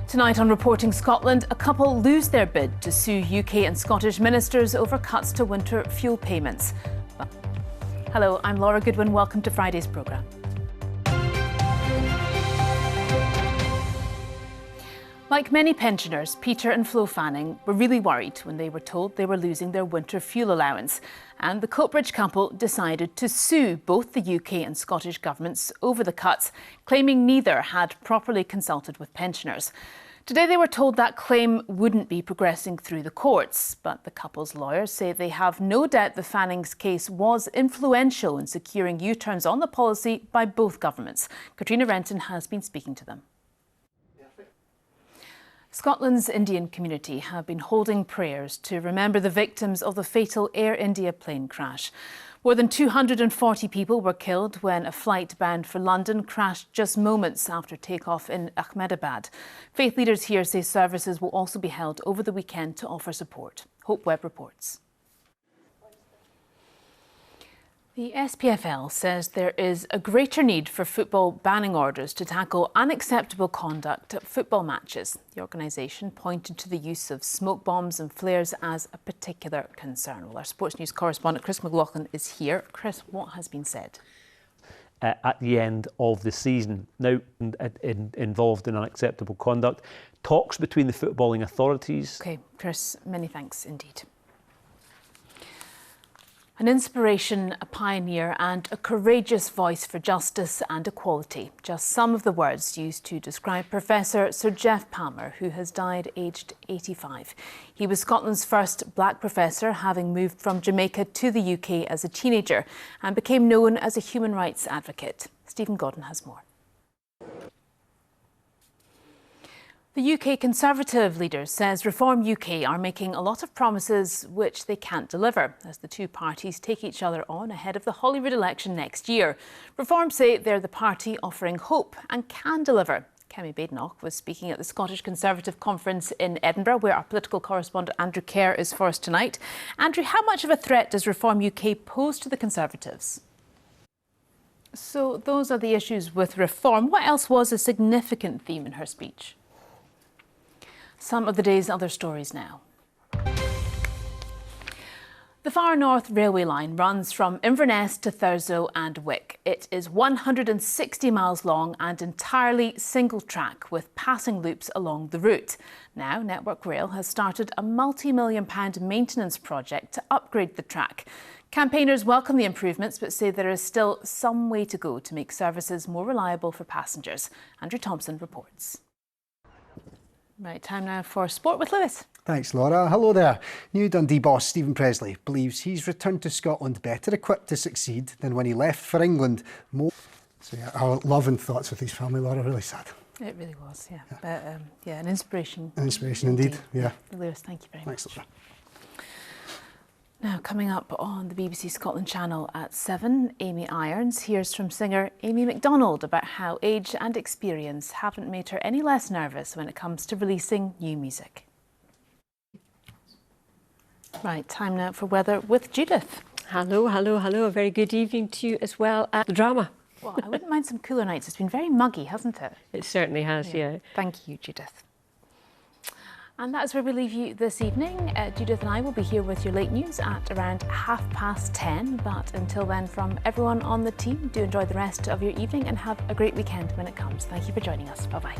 Tonight on Reporting Scotland, a couple lose their bid to sue UK and Scottish ministers over cuts to winter fuel payments. Hello, I'm Laura Goodwin. Welcome to Friday's programme. Like many pensioners, Peter and Flo Fanning were really worried when they were told they were losing their winter fuel allowance. And the Coatbridge couple decided to sue both the UK and Scottish governments over the cuts, claiming neither had properly consulted with pensioners. Today they were told that claim wouldn't be progressing through the courts, but the couple's lawyers say they have no doubt the Fannings' case was influential in securing U-turns on the policy by both governments. Katrina Renton has been speaking to them. Scotland's Indian community have been holding prayers to remember the victims of the fatal Air India plane crash. More than 240 people were killed when a flight bound for London crashed just moments after takeoff in Ahmedabad. Faith leaders here say services will also be held over the weekend to offer support. Hope Webb reports. The SPFL says there is a greater need for football banning orders to tackle unacceptable conduct at football matches. The organisation pointed to the use of smoke bombs and flares as a particular concern. Well, our sports news correspondent Chris McLaughlin is here. Chris, what has been said? At the end of the season. Now, involved in unacceptable conduct. Talks between the footballing authorities. OK, Chris, many thanks indeed. An inspiration, a pioneer and a courageous voice for justice and equality. Just some of the words used to describe Professor Sir Geoff Palmer, who has died aged 85. He was Scotland's first black professor, having moved from Jamaica to the UK as a teenager and became known as a human rights advocate. Stephen Godden has more. The UK Conservative leader says Reform UK are making a lot of promises which they can't deliver as the two parties take each other on ahead of the Holyrood election next year. Reform say they're the party offering hope and can deliver. Kemi Badenoch was speaking at the Scottish Conservative Conference in Edinburgh, where our political correspondent Andrew Kerr is for us tonight. Andrew, how much of a threat does Reform UK pose to the Conservatives? So those are the issues with Reform. What else was a significant theme in her speech? Some of the day's other stories now. The Far North Railway line runs from Inverness to Thurso and Wick. It is 160 miles long and entirely single track with passing loops along the route. Now, Network Rail has started a multi-million-pound maintenance project to upgrade the track. Campaigners welcome the improvements but say there is still some way to go to make services more reliable for passengers. Andrew Thompson reports. Right, time now for Sport with Lewis. Thanks, Laura. Hello there. New Dundee boss Stephen Presley believes he's returned to Scotland better equipped to succeed than when he left for England. So yeah, our love and thoughts with his family, Laura. Really sad. It really was, yeah. But yeah, an inspiration. An inspiration indeed, yeah. Lewis, thank you very much. Thanks, Laura. Now, coming up on the BBC Scotland channel at 7, Amy Irons hears from singer Amy MacDonald about how age and experience haven't made her any less nervous when it comes to releasing new music. Right, time now for weather with Judith. Hello, hello, hello. A very good evening to you as well at the drama. Well, I wouldn't mind some cooler nights. It's been very muggy, hasn't it? It certainly has, yeah. Thank you, Judith. And that's where we leave you this evening. Judith and I will be here with your late news at around 10:30. But until then, from everyone on the team, do enjoy the rest of your evening and have a great weekend when it comes. Thank you for joining us. Bye-bye.